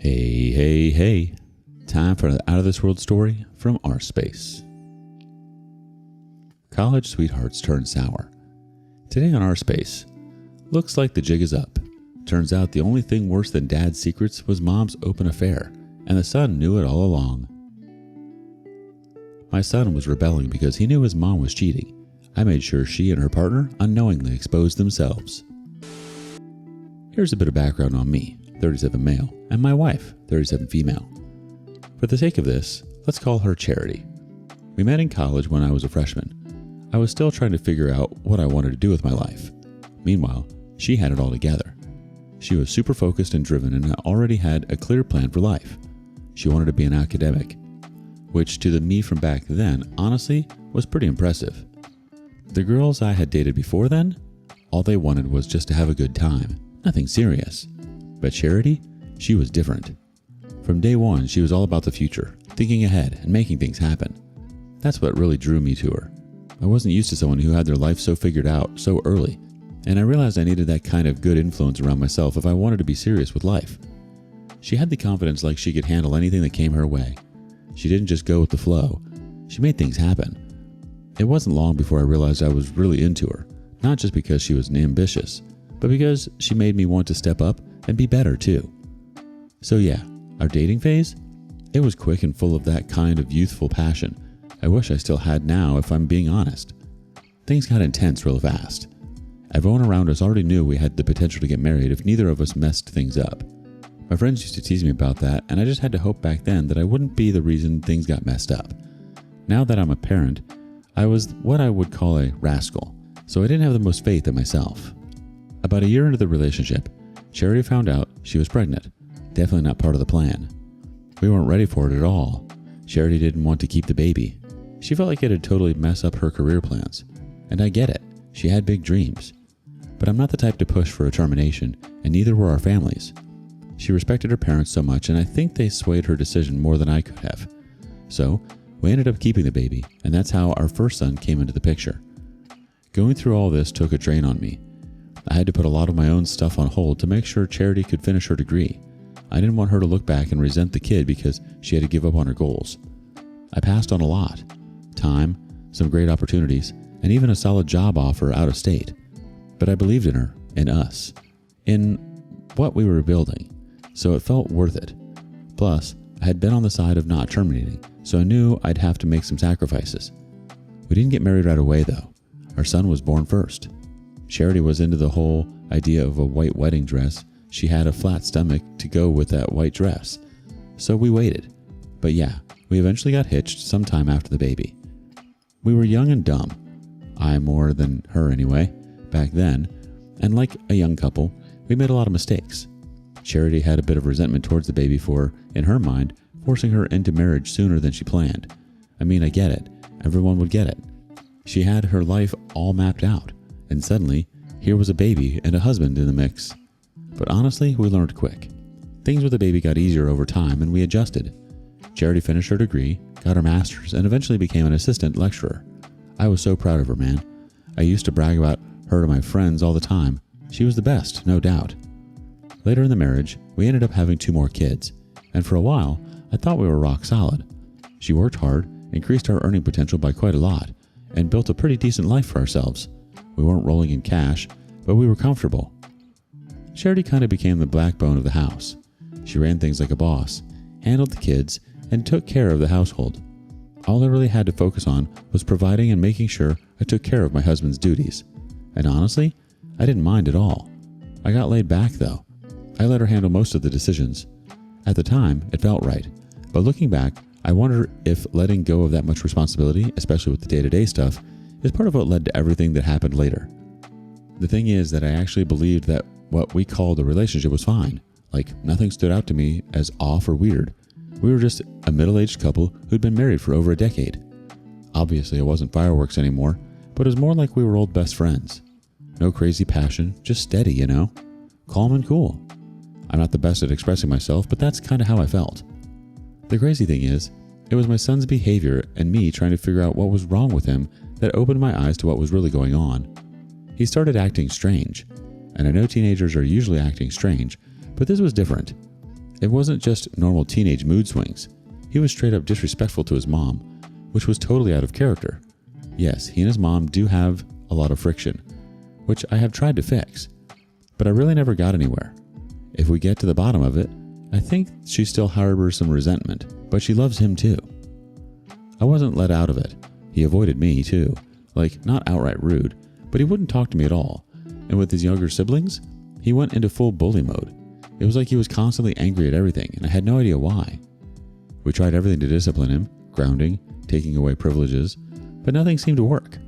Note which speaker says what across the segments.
Speaker 1: Hey, hey, hey. Time for an out of this world story from rSpace. College sweethearts turn sour. Today on rSpace. Looks like the jig is up. Turns out the only thing worse than dad's secrets was mom's open affair, and the son knew it all along. My son was rebelling because he knew his mom was cheating. I made sure she and her partner unknowingly exposed themselves. Here's a bit of background on me, 37 male, and my wife, 37 female. For the sake of this, let's call her Charity. We met in college when I was a freshman. I was still trying to figure out what I wanted to do with my life. Meanwhile, she had it all together. She was super focused and driven and already had a clear plan for life. She wanted to be an academic, which to the me from back then, honestly, was pretty impressive. The girls I had dated before then, all they wanted was just to have a good time, nothing serious. But Charity, she was different. From day one, she was all about the future, thinking ahead and making things happen. That's what really drew me to her. I wasn't used to someone who had their life so figured out so early, and I realized I needed that kind of good influence around myself if I wanted to be serious with life. She had the confidence like she could handle anything that came her way. She didn't just go with the flow. She made things happen. It wasn't long before I realized I was really into her, not just because she was ambitious, but because she made me want to step up and be better too. So yeah, our dating phase? It was quick and full of that kind of youthful passion I wish I still had now if I'm being honest. Things got intense real fast. Everyone around us already knew we had the potential to get married if neither of us messed things up. My friends used to tease me about that, and I just had to hope back then that I wouldn't be the reason things got messed up. Now that I'm a parent, I was what I would call a rascal, so I didn't have the most faith in myself. About a year into the relationship, Charity found out she was pregnant. Definitely not part of the plan. We weren't ready for it at all. Charity didn't want to keep the baby. She felt like it had totally messed up her career plans. And I get it. She had big dreams. But I'm not the type to push for a termination, and neither were our families. She respected her parents so much, and I think they swayed her decision more than I could have. So, we ended up keeping the baby, and that's how our first son came into the picture. Going through all this took a drain on me. I had to put a lot of my own stuff on hold to make sure Charity could finish her degree. I didn't want her to look back and resent the kid because she had to give up on her goals. I passed on a lot. Time, some great opportunities, and even a solid job offer out of state. But I believed in her, in us, in what we were building, so it felt worth it. Plus, I had been on the side of not terminating, so I knew I'd have to make some sacrifices. We didn't get married right away though. Our son was born first. Charity was into the whole idea of a white wedding dress. She had a flat stomach to go with that white dress. So we waited. But yeah, we eventually got hitched sometime after the baby. We were young and dumb. I more than her anyway, back then. And like a young couple, we made a lot of mistakes. Charity had a bit of resentment towards the baby for, in her mind, forcing her into marriage sooner than she planned. I mean, I get it. Everyone would get it. She had her life all mapped out. And suddenly, here was a baby and a husband in the mix. But honestly, we learned quick. Things with the baby got easier over time and we adjusted. Charity finished her degree, got her master's, and eventually became an assistant lecturer. I was so proud of her, man. I used to brag about her to my friends all the time. She was the best, no doubt. Later in the marriage, we ended up having 2 more kids. And for a while, I thought we were rock solid. She worked hard, increased our earning potential by quite a lot, and built a pretty decent life for ourselves. We weren't rolling in cash, but we were comfortable. Charity kind of became the backbone of the house. She ran things like a boss, handled the kids, and took care of the household. All I really had to focus on was providing and making sure I took care of my husband's duties. And honestly, I didn't mind at all. I got laid back though. I let her handle most of the decisions. At the time, it felt right. But looking back, I wonder if letting go of that much responsibility, especially with the day-to-day stuff, is part of what led to everything that happened later. The thing is that I actually believed that what we called a relationship was fine. Like, nothing stood out to me as off or weird. We were just a middle-aged couple who'd been married for over a decade. Obviously, it wasn't fireworks anymore, but it was more like we were old best friends. No crazy passion, just steady, you know? Calm and cool. I'm not the best at expressing myself, but that's kind of how I felt. The crazy thing is, it was my son's behavior and me trying to figure out what was wrong with him that opened my eyes to what was really going on. He started acting strange, and I know teenagers are usually acting strange, but this was different. It wasn't just normal teenage mood swings. He was straight up disrespectful to his mom, which was totally out of character. Yes, he and his mom do have a lot of friction, which I have tried to fix, but I really never got anywhere. If we get to the bottom of it, I think she still harbors some resentment, but she loves him too. I wasn't let out of it. He avoided me too. Like, not outright rude, but he wouldn't talk to me at all. And with his younger siblings, he went into full bully mode. It was like he was constantly angry at everything, and I had no idea why. We tried everything to discipline him, grounding, taking away privileges, but nothing seemed to work.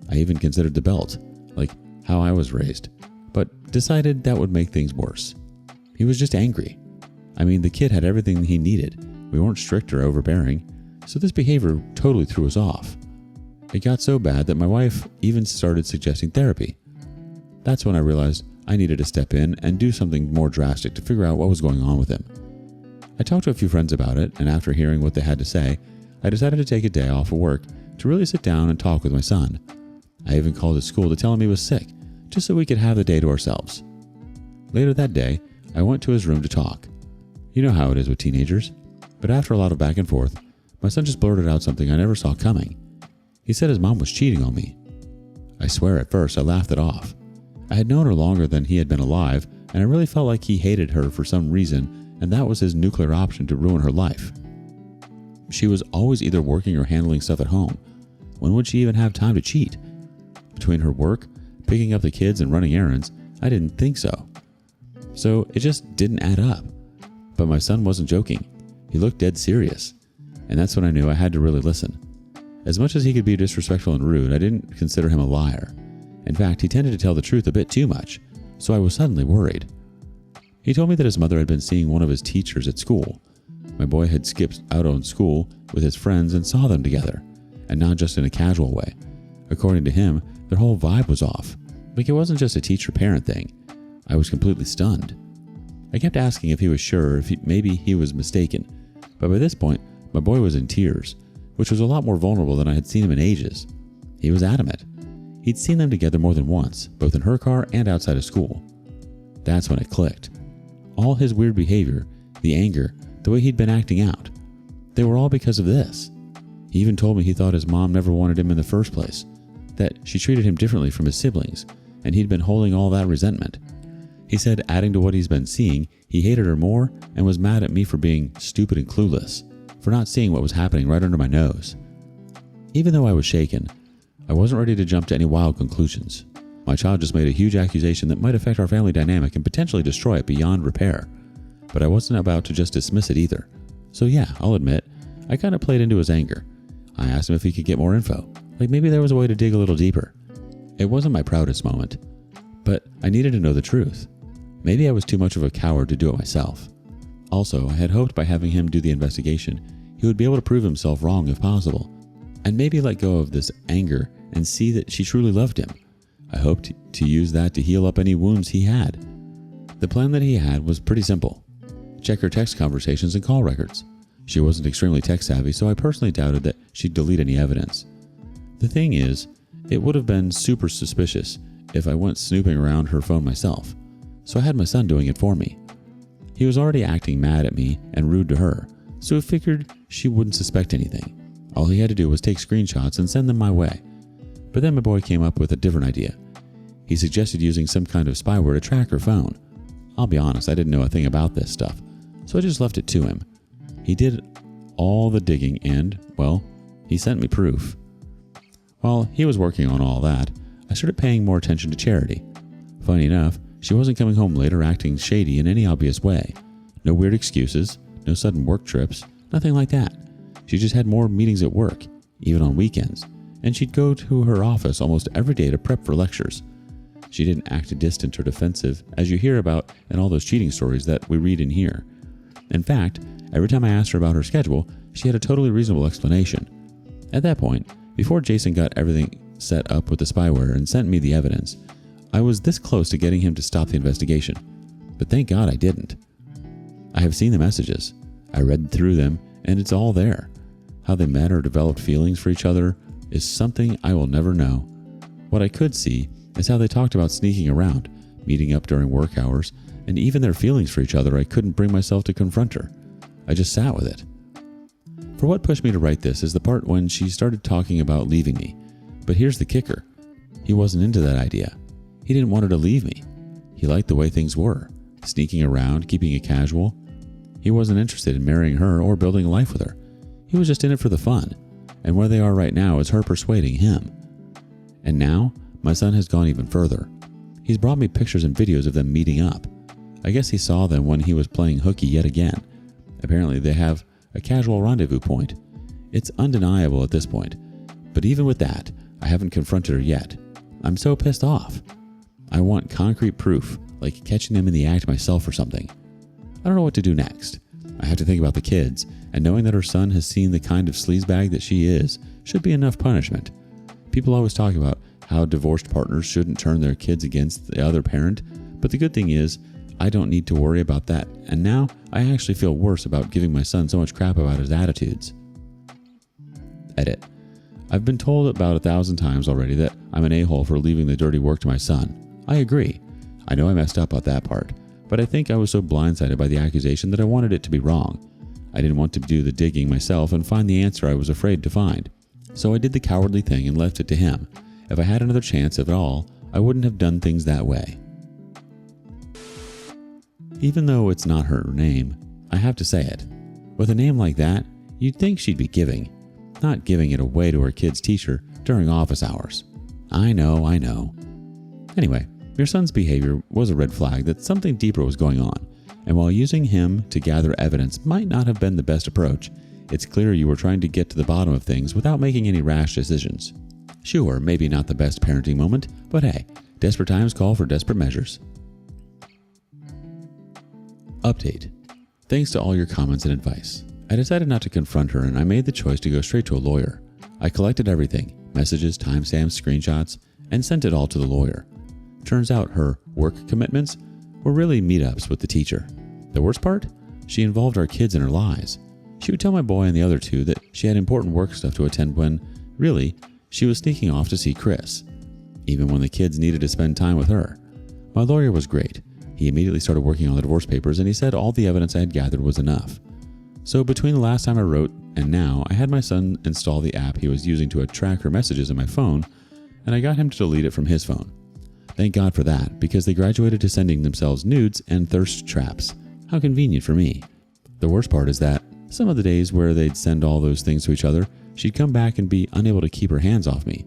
Speaker 1: I even considered the belt, like how I was raised, but decided that would make things worse. He was just angry. I mean, the kid had everything he needed. We weren't strict or overbearing, so this behavior totally threw us off. It got so bad that my wife even started suggesting therapy. That's when I realized I needed to step in and do something more drastic to figure out what was going on with him. I talked to a few friends about it, and after hearing what they had to say, I decided to take a day off of work to really sit down and talk with my son. I even called his school to tell him he was sick, just so we could have the day to ourselves. Later that day, I went to his room to talk. You know how it is with teenagers, but after a lot of back and forth, my son just blurted out something I never saw coming. He said his mom was cheating on me. I swear at first I laughed it off. I had known her longer than he had been alive, and I really felt like he hated her for some reason, and that was his nuclear option to ruin her life. She was always either working or handling stuff at home. When would she even have time to cheat? Between her work, picking up the kids, and running errands, I didn't think so. So it just didn't add up. But my son wasn't joking. He looked dead serious. And that's when I knew I had to really listen. As much as he could be disrespectful and rude, I didn't consider him a liar. In fact, he tended to tell the truth a bit too much, so I was suddenly worried. He told me that his mother had been seeing one of his teachers at school. My boy had skipped out on school with his friends and saw them together, and not just in a casual way. According to him, their whole vibe was off. Like it wasn't just a teacher-parent thing. I was completely stunned. I kept asking if he was sure, if maybe he was mistaken, but by this point, my boy was in tears, which was a lot more vulnerable than I had seen him in ages. He was adamant. He'd seen them together more than once, both in her car and outside of school. That's when it clicked. All his weird behavior, the anger, the way he'd been acting out, they were all because of this. He even told me he thought his mom never wanted him in the first place, that she treated him differently from his siblings, and he'd been holding all that resentment. He said, adding to what he's been seeing, he hated her more and was mad at me for being stupid and clueless, for not seeing what was happening right under my nose. Even though I was shaken, I wasn't ready to jump to any wild conclusions. My child just made a huge accusation that might affect our family dynamic and potentially destroy it beyond repair. But I wasn't about to just dismiss it either. So yeah, I'll admit, I kind of played into his anger. I asked him if he could get more info, like maybe there was a way to dig a little deeper. It wasn't my proudest moment, but I needed to know the truth. Maybe I was too much of a coward to do it myself. Also, I had hoped by having him do the investigation, he would be able to prove himself wrong if possible, and maybe let go of this anger and see that she truly loved him. I hoped to use that to heal up any wounds he had. The plan that he had was pretty simple. Check her text conversations and call records. She wasn't extremely tech savvy, so I personally doubted that she'd delete any evidence. The thing is, it would have been super suspicious if I went snooping around her phone myself, so I had my son doing it for me. He was already acting mad at me and rude to her, so I figured she wouldn't suspect anything. All he had to do was take screenshots and send them my way. But then my boy came up with a different idea. He suggested using some kind of spyware to track her phone. I'll be honest, I didn't know a thing about this stuff, so I just left it to him. He did all the digging and, well, he sent me proof. While he was working on all that, I started paying more attention to Charity. Funny enough, she wasn't coming home late or acting shady in any obvious way. No weird excuses, no sudden work trips, nothing like that. She just had more meetings at work, even on weekends, and she'd go to her office almost every day to prep for lectures. She didn't act distant or defensive, as you hear about in all those cheating stories that we read in here. In fact, every time I asked her about her schedule, she had a totally reasonable explanation. At that point, before Jason got everything set up with the spyware and sent me the evidence, I was this close to getting him to stop the investigation. But thank God I didn't. I have seen the messages. I read through them, and it's all there. How they met or developed feelings for each other is something I will never know. What I could see is how they talked about sneaking around, meeting up during work hours, And even their feelings for each other, I couldn't bring myself to confront her. I just sat with it. For what pushed me to write this is the part when she started talking about leaving me. But here's the kicker. He wasn't into that idea. He didn't want her to leave me. He liked the way things were, sneaking around, keeping it casual. He wasn't interested in marrying her or building a life with her. He was just in it for the fun. And where they are right now is her persuading him. And now, my son has gone even further. He's brought me pictures and videos of them meeting up. I guess he saw them when he was playing hooky yet again. Apparently they have a casual rendezvous point. It's undeniable at this point. But even with that, I haven't confronted her yet. I'm so pissed off. I want concrete proof, like catching them in the act myself or something. I don't know what to do next. I have to think about the kids, and knowing that her son has seen the kind of sleazebag that she is should be enough punishment. People always talk about how divorced partners shouldn't turn their kids against the other parent, but the good thing is, I don't need to worry about that, and now I actually feel worse about giving my son so much crap about his attitudes. Edit. I've been told about 1,000 times already that I'm an a-hole for leaving the dirty work to my son. I agree. I know I messed up on that part, but I think I was so blindsided by the accusation that I wanted it to be wrong. I didn't want to do the digging myself and find the answer I was afraid to find. So I did the cowardly thing and left it to him. If I had another chance at all, I wouldn't have done things that way. Even though it's not her name, I have to say it. With a name like that, you'd think she'd be giving, not giving it away to her kid's teacher during office hours. I know. Anyway, your son's behavior was a red flag that something deeper was going on, and while using him to gather evidence might not have been the best approach, it's clear you were trying to get to the bottom of things without making any rash decisions. Sure, maybe not the best parenting moment, but hey, desperate times call for desperate measures. Update. Thanks to all your comments and advice. I decided not to confront her and I made the choice to go straight to a lawyer. I collected everything, messages, timestamps, screenshots, and sent it all to the lawyer. Turns out her work commitments were really meetups with the teacher. The worst part? She involved our kids in her lies. She would tell my boy and the other two that she had important work stuff to attend when, really, she was sneaking off to see Chris, even when the kids needed to spend time with her. My lawyer was great. He immediately started working on the divorce papers and he said all the evidence I had gathered was enough. So between the last time I wrote and now, I had my son install the app he was using to track her messages on my phone, and I got him to delete it from his phone. Thank God for that, because they graduated to sending themselves nudes and thirst traps. How convenient for me. The worst part is that some of the days where they'd send all those things to each other, she'd come back and be unable to keep her hands off me.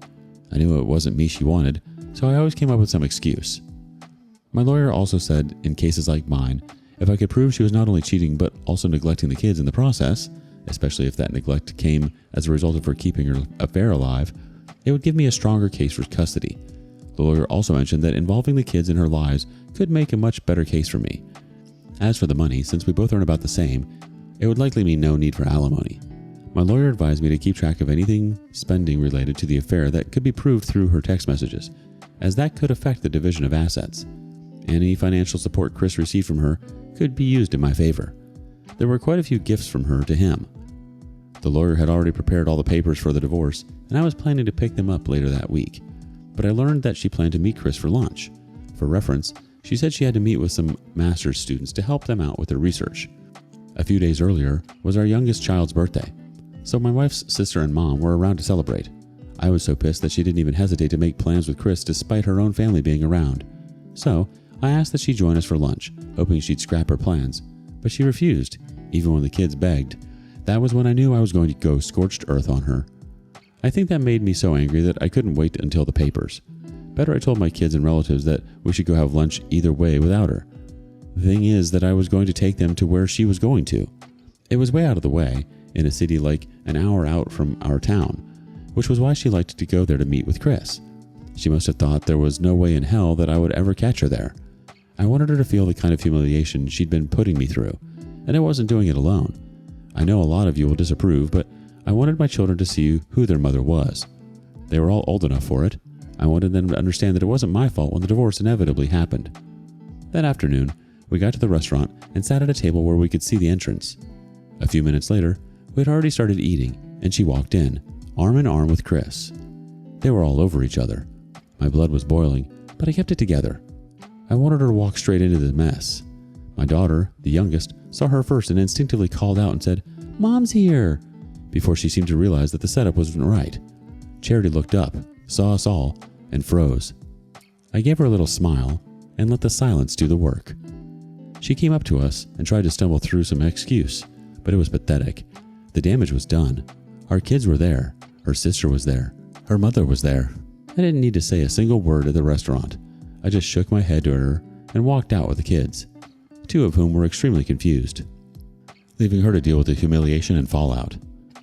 Speaker 1: I knew it wasn't me she wanted, so I always came up with some excuse. My lawyer also said, in cases like mine, if I could prove she was not only cheating but also neglecting the kids in the process, especially if that neglect came as a result of her keeping her affair alive, it would give me a stronger case for custody. The lawyer also mentioned that involving the kids in her lives could make a much better case for me. As for the money, since we both earn about the same, it would likely mean no need for alimony. My lawyer advised me to keep track of anything spending related to the affair that could be proved through her text messages, as that could affect the division of assets. Any financial support Chris received from her could be used in my favor. There were quite a few gifts from her to him. The lawyer had already prepared all the papers for the divorce, and I was planning to pick them up later that week. But I learned that she planned to meet Chris for lunch. For reference, she said she had to meet with some master's students to help them out with their research. A few days earlier was our youngest child's birthday, so my wife's sister and mom were around to celebrate. I was so pissed that she didn't even hesitate to make plans with Chris despite her own family being around. So I asked that she join us for lunch, hoping she'd scrap her plans, but she refused, even when the kids begged. That was when I knew I was going to go scorched earth on her. I think that made me so angry that I couldn't wait until the papers. Better I told my kids and relatives that we should go have lunch either way without her. The thing is that I was going to take them to where she was going to. It was way out of the way, in a city like an hour out from our town, which was why she liked to go there to meet with Chris. She must have thought there was no way in hell that I would ever catch her there. I wanted her to feel the kind of humiliation she'd been putting me through, and I wasn't doing it alone. I know a lot of you will disapprove, but I wanted my children to see who their mother was. They were all old enough for it. I wanted them to understand that it wasn't my fault when the divorce inevitably happened. That afternoon, we got to the restaurant and sat at a table where we could see the entrance. A few minutes later, we had already started eating, and she walked in, arm in arm with Chris. They were all over each other. My blood was boiling, but I kept it together. I wanted her to walk straight into the mess. My daughter, the youngest, saw her first and instinctively called out and said, "Mom's here," before she seemed to realize that the setup wasn't right. Charity looked up, saw us all, and froze. I gave her a little smile and let the silence do the work. She came up to us and tried to stumble through some excuse, but it was pathetic. The damage was done. Our kids were there. Her sister was there. Her mother was there. I didn't need to say a single word at the restaurant. I just shook my head to her and walked out with the kids, two of whom were extremely confused, leaving her to deal with the humiliation and fallout.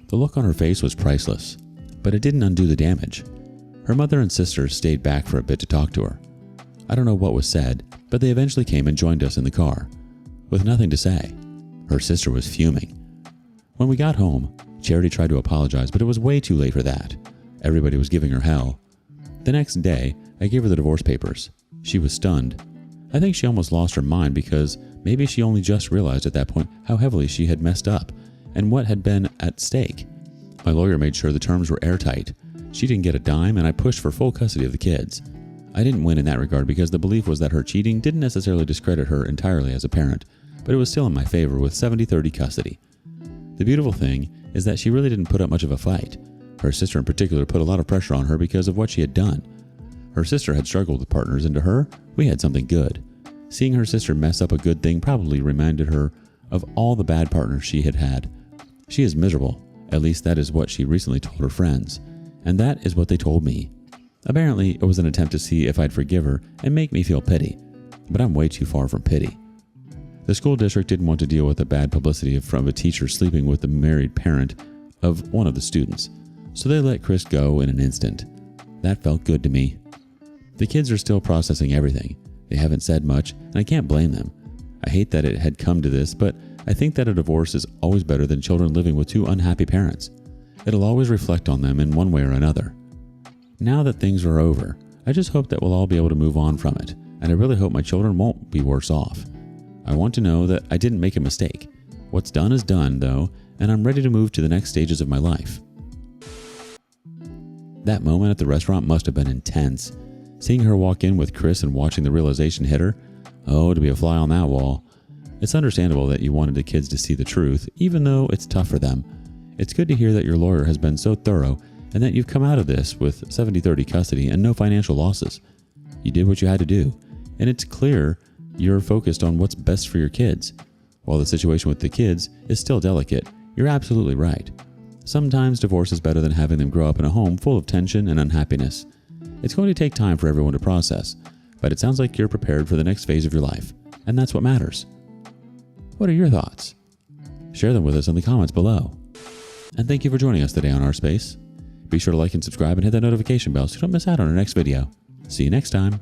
Speaker 1: The look on her face was priceless, but it didn't undo the damage. Her mother and sister stayed back for a bit to talk to her. I don't know what was said, but they eventually came and joined us in the car, with nothing to say. Her sister was fuming. When we got home, Charity tried to apologize, but it was way too late for that. Everybody was giving her hell. The next day, I gave her the divorce papers. She was stunned. I think she almost lost her mind because maybe she only just realized at that point how heavily she had messed up and what had been at stake. My lawyer made sure the terms were airtight. She didn't get a dime, and I pushed for full custody of the kids. I didn't win in that regard because the belief was that her cheating didn't necessarily discredit her entirely as a parent, but it was still in my favor with 70-30 custody. The beautiful thing is that she really didn't put up much of a fight. Her sister in particular put a lot of pressure on her because of what she had done. Her sister had struggled with partners, and to her, we had something good. Seeing her sister mess up a good thing probably reminded her of all the bad partners she had had. She is miserable. At least that is what she recently told her friends. And that is what they told me. Apparently, it was an attempt to see if I'd forgive her and make me feel pity. But I'm way too far from pity. The school district didn't want to deal with the bad publicity from a teacher sleeping with the married parent of one of the students, so they let Chris go in an instant. That felt good to me. The kids are still processing everything. They haven't said much, and I can't blame them. I hate that it had come to this, but I think that a divorce is always better than children living with two unhappy parents. It'll always reflect on them in one way or another. Now that things are over, I just hope that we'll all be able to move on from it, and I really hope my children won't be worse off. I want to know that I didn't make a mistake. What's done is done, though, and I'm ready to move to the next stages of my life. That moment at the restaurant must have been intense. Seeing her walk in with Chris and watching the realization hit her, oh, to be a fly on that wall. It's understandable that you wanted the kids to see the truth, even though it's tough for them. It's good to hear that your lawyer has been so thorough and that you've come out of this with 70-30 custody and no financial losses. You did what you had to do, and it's clear you're focused on what's best for your kids. While the situation with the kids is still delicate, you're absolutely right. Sometimes divorce is better than having them grow up in a home full of tension and unhappiness. It's going to take time for everyone to process, but it sounds like you're prepared for the next phase of your life, and that's what matters. What are your thoughts? Share them with us in the comments below. And thank you for joining us today on rSpace. Be sure to like and subscribe and hit that notification bell so you don't miss out on our next video. See you next time.